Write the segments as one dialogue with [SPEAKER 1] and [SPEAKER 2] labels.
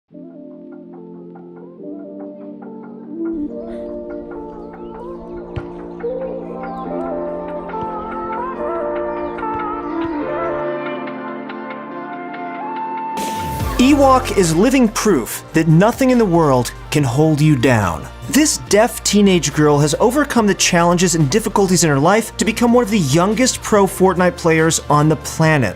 [SPEAKER 1] Ewok is living proof that nothing in the world can hold you down. This deaf teenage girl has overcome the challenges and difficulties in her life to become one of the youngest pro Fortnite players on the planet.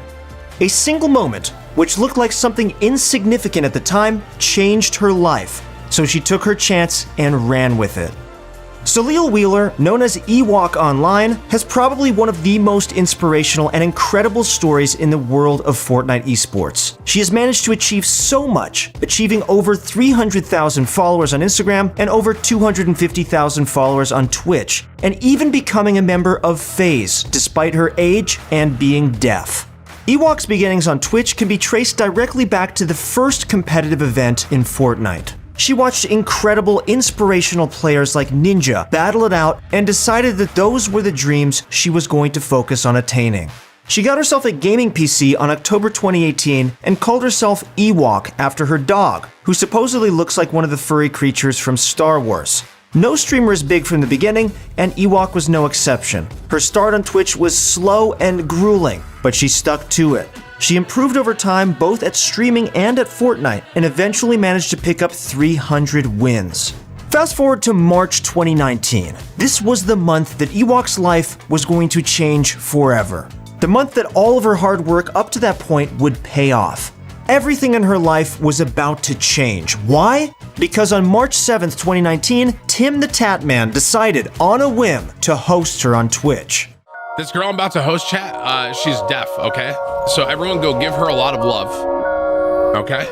[SPEAKER 1] A single moment, which looked like something insignificant at the time, changed her life, so she took her chance and ran with it. Salil Wheeler, known as Ewok online, has probably one of the most inspirational and incredible stories in the world of Fortnite esports. She has managed to achieve so much, achieving over 300,000 followers on Instagram and over 250,000 followers on Twitch, and even becoming a member of FaZe, despite her age and being deaf. Ewok's beginnings on Twitch can be traced directly back to the first competitive event in Fortnite. She watched incredible, inspirational players like Ninja battle it out and decided that those were the dreams she was going to focus on attaining. She got herself a gaming PC on October 2018 and called herself Ewok after her dog, who supposedly looks like one of the furry creatures from Star Wars. No streamer is big from the beginning, and Ewok was no exception. Her start on Twitch was slow and grueling, but she stuck to it. She improved over time both at streaming and at Fortnite, and eventually managed to pick up 300 wins. Fast forward to March 2019. This was the month that Ewok's life was going to change forever. The month that all of her hard work up to that point would pay off. Everything in her life was about to change. Why? Because on March 7th, 2019, Tim the Tatman decided on a whim to host her on Twitch.
[SPEAKER 2] This girl I'm about to host, chat, she's deaf, okay? So everyone go give her a lot of love, okay?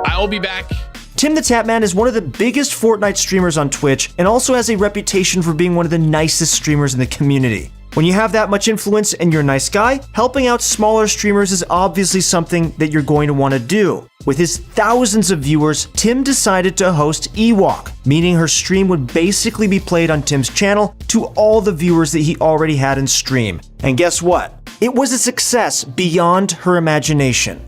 [SPEAKER 2] I will be back.
[SPEAKER 1] Tim the Tatman is one of the biggest Fortnite streamers on Twitch and also has a reputation for being one of the nicest streamers in the community. When you have that much influence and you're a nice guy, helping out smaller streamers is obviously something that you're going to want to do. With his thousands of viewers, Tim decided to host Ewok, meaning her stream would basically be played on Tim's channel to all the viewers that he already had in stream. And guess what? It was a success beyond her imagination.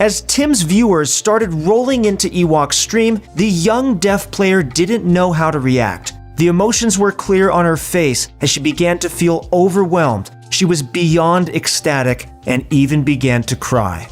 [SPEAKER 1] As Tim's viewers started rolling into Ewok's stream, the young deaf player didn't know how to react. The emotions were clear on her face as she began to feel overwhelmed. She was beyond ecstatic and even began to cry.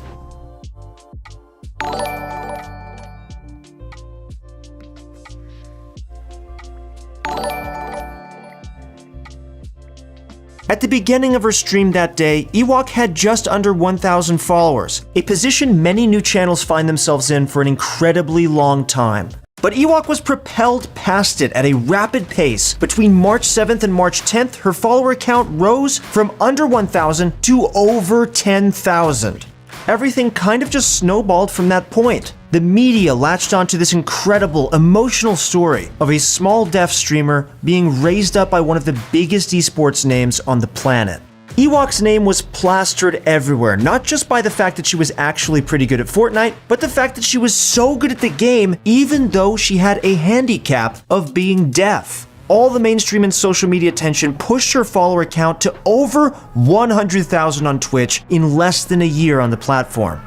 [SPEAKER 1] At the beginning of her stream that day, Ewok had just under 1,000 followers, a position many new channels find themselves in for an incredibly long time. But Ewok was propelled past it at a rapid pace. Between March 7th and March 10th, her follower count rose from under 1,000 to over 10,000. Everything kind of just snowballed from that point. The media latched onto this incredible, emotional story of a small deaf streamer being raised up by one of the biggest esports names on the planet. Ewok's name was plastered everywhere, not just by the fact that she was actually pretty good at Fortnite, but the fact that she was so good at the game even though she had a handicap of being deaf. All the mainstream and social media attention pushed her follower count to over 100,000 on Twitch in less than a year on the platform.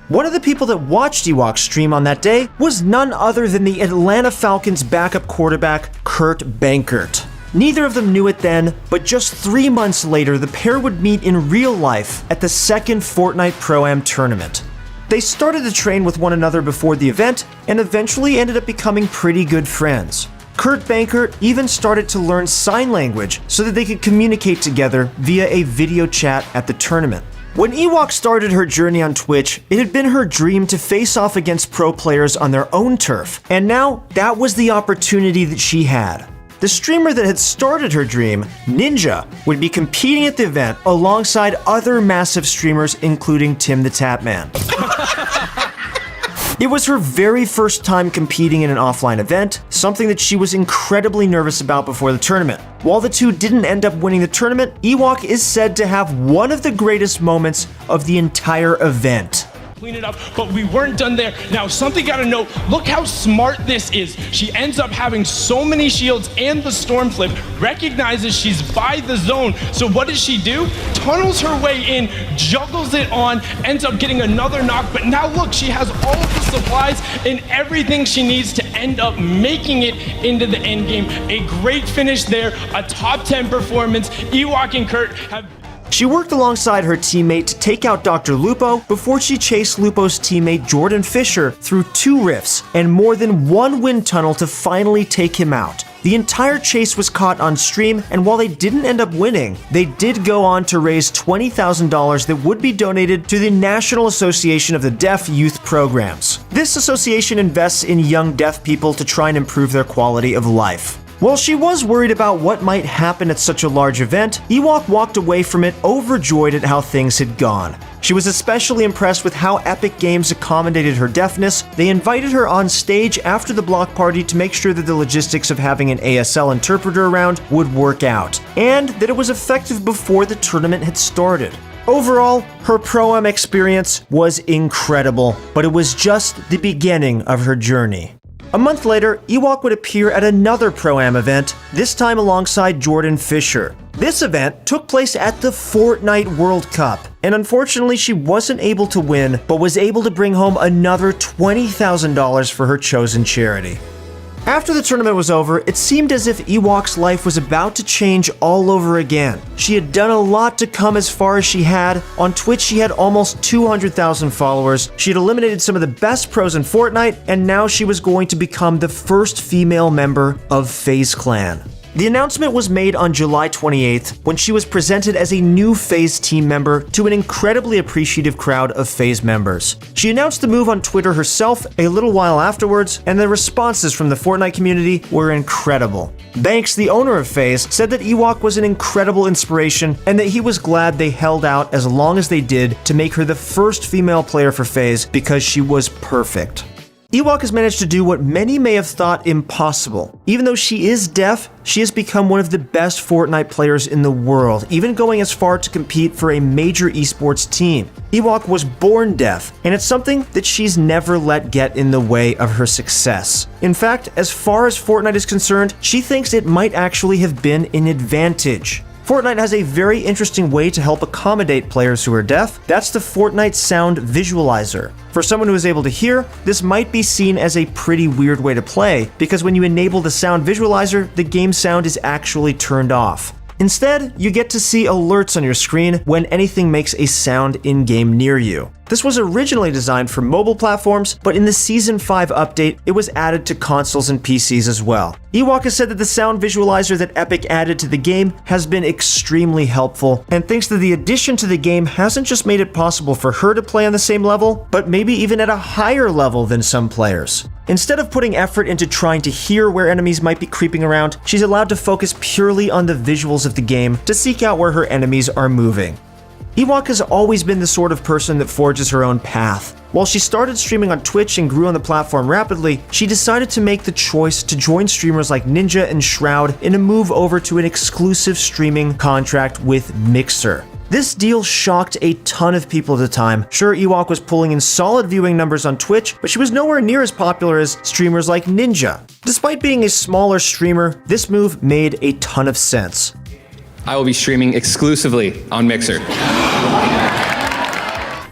[SPEAKER 1] One of the people that watched Ewok stream on that day was none other than the Atlanta Falcons backup quarterback, Kurt Benkert. Neither of them knew it then, but just 3 months later, the pair would meet in real life at the second Fortnite Pro-Am tournament. They started to train with one another before the event, and eventually ended up becoming pretty good friends. Kurt Benkert even started to learn sign language so that they could communicate together via a video chat at the tournament. When Ewok started her journey on Twitch, it had been her dream to face off against pro players on their own turf, and now that was the opportunity that she had. The streamer that had started her dream, Ninja, would be competing at the event alongside other massive streamers, including Tim the Tatman. It was her very first time competing in an offline event, something that she was incredibly nervous about before the tournament. While the two didn't end up winning the tournament, Ewok is said to have one of the greatest moments of the entire event.
[SPEAKER 3] clean it up, but we weren't done there. Now, something gotta know, look how smart this is. She ends up having so many shields and the storm flip, recognizes she's by the zone. So what does she do? Tunnels her way in, juggles it on, ends up getting another knock, but now look, she has all of the supplies and everything she needs to end up making it into the end game. A great finish there, a top 10 performance. Ewok and Kurt have...
[SPEAKER 1] She worked alongside her teammate to take out Dr. Lupo before she chased Lupo's teammate Jordan Fisher through 2 rifts and more than 1 wind tunnel to finally take him out. The entire chase was caught on stream, and while they didn't end up winning, they did go on to raise $20,000 that would be donated to the National Association of the Deaf Youth Programs. This association invests in young deaf people to try and improve their quality of life. While she was worried about what might happen at such a large event, Ewok walked away from it overjoyed at how things had gone. She was especially impressed with how Epic Games accommodated her deafness. They invited her on stage after the block party to make sure that the logistics of having an ASL interpreter around would work out, and that it was effective before the tournament had started. Overall, her Pro-Am experience was incredible, but it was just the beginning of her journey. A month later, Ewok would appear at another Pro-Am event, this time alongside Jordan Fisher. This event took place at the Fortnite World Cup, and unfortunately she wasn't able to win, but was able to bring home another $20,000 for her chosen charity. After the tournament was over, it seemed as if Ewok's life was about to change all over again. She had done a lot to come as far as she had. On Twitch, she had almost 200,000 followers. She had eliminated some of the best pros in Fortnite, and now she was going to become the first female member of FaZe Clan. The announcement was made on July 28th when she was presented as a new FaZe team member to an incredibly appreciative crowd of FaZe members. She announced the move on Twitter herself a little while afterwards, and the responses from the Fortnite community were incredible. Banks, the owner of FaZe, said that Ewok was an incredible inspiration and that he was glad they held out as long as they did to make her the first female player for FaZe because she was perfect. Ewok has managed to do what many may have thought impossible. Even though she is deaf, she has become one of the best Fortnite players in the world, even going as far to compete for a major esports team. Ewok was born deaf, and it's something that she's never let get in the way of her success. In fact, as far as Fortnite is concerned, she thinks it might actually have been an advantage. Fortnite has a very interesting way to help accommodate players who are deaf. That's the Fortnite Sound Visualizer. For someone who is able to hear, this might be seen as a pretty weird way to play, because when you enable the Sound Visualizer, the game sound is actually turned off. Instead, you get to see alerts on your screen when anything makes a sound in-game near you. This was originally designed for mobile platforms, but in the Season 5 update, it was added to consoles and PCs as well. Ewok has said that the sound visualizer that Epic added to the game has been extremely helpful, and thinks that the addition to the game hasn't just made it possible for her to play on the same level, but maybe even at a higher level than some players. Instead of putting effort into trying to hear where enemies might be creeping around, she's allowed to focus purely on the visuals of the game to seek out where her enemies are moving. Ewok has always been the sort of person that forges her own path. While she started streaming on Twitch and grew on the platform rapidly, she decided to make the choice to join streamers like Ninja and Shroud in a move over to an exclusive streaming contract with Mixer. This deal shocked a ton of people at the time. Sure, Ewok was pulling in solid viewing numbers on Twitch, but she was nowhere near as popular as streamers like Ninja. Despite being a smaller streamer, this move made a ton of sense.
[SPEAKER 4] I will be streaming exclusively on Mixer.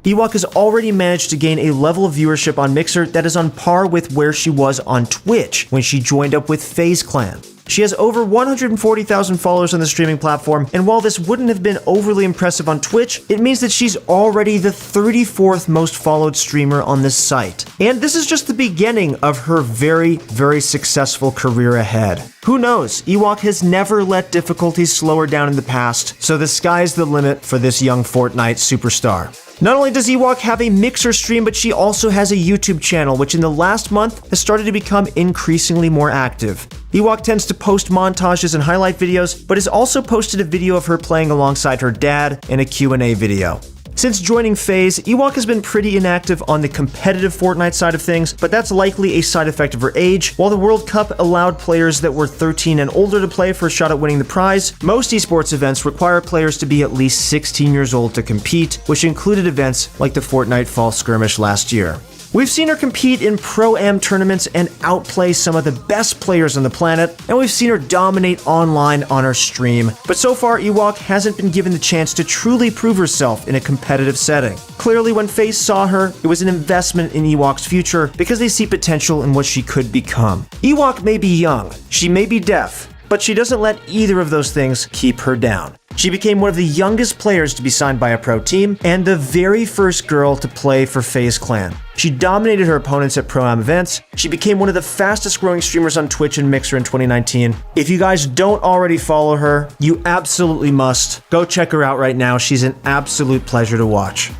[SPEAKER 1] Ewok has already managed to gain a level of viewership on Mixer that is on par with where she was on Twitch when she joined up with FaZe Clan. She has over 140,000 followers on the streaming platform, and while this wouldn't have been overly impressive on Twitch, it means that she's already the 34th most followed streamer on this site. And this is just the beginning of her very, very successful career ahead. Who knows? Ewok has never let difficulties slow her down in the past, so the sky's the limit for this young Fortnite superstar. Not only does Ewok have a Mixer stream, but she also has a YouTube channel, which in the last month has started to become increasingly more active. Ewok tends to post montages and highlight videos, but has also posted a video of her playing alongside her dad and a Q&A video. Since joining FaZe, Ewok has been pretty inactive on the competitive Fortnite side of things, but that's likely a side effect of her age. While the World Cup allowed players that were 13 and older to play for a shot at winning the prize, most esports events require players to be at least 16 years old to compete, which included events like the Fortnite Fall Skirmish last year. We've seen her compete in Pro-Am tournaments and outplay some of the best players on the planet, and we've seen her dominate online on her stream. But so far, Ewok hasn't been given the chance to truly prove herself in a competitive setting. Clearly, when FaZe saw her, it was an investment in Ewok's future because they see potential in what she could become. Ewok may be young, she may be deaf, but she doesn't let either of those things keep her down. She became one of the youngest players to be signed by a pro team and the very first girl to play for FaZe Clan. She dominated her opponents at Pro-Am events. She became one of the fastest growing streamers on Twitch and Mixer in 2019. If you guys don't already follow her, you absolutely must. Go check her out right now. She's an absolute pleasure to watch.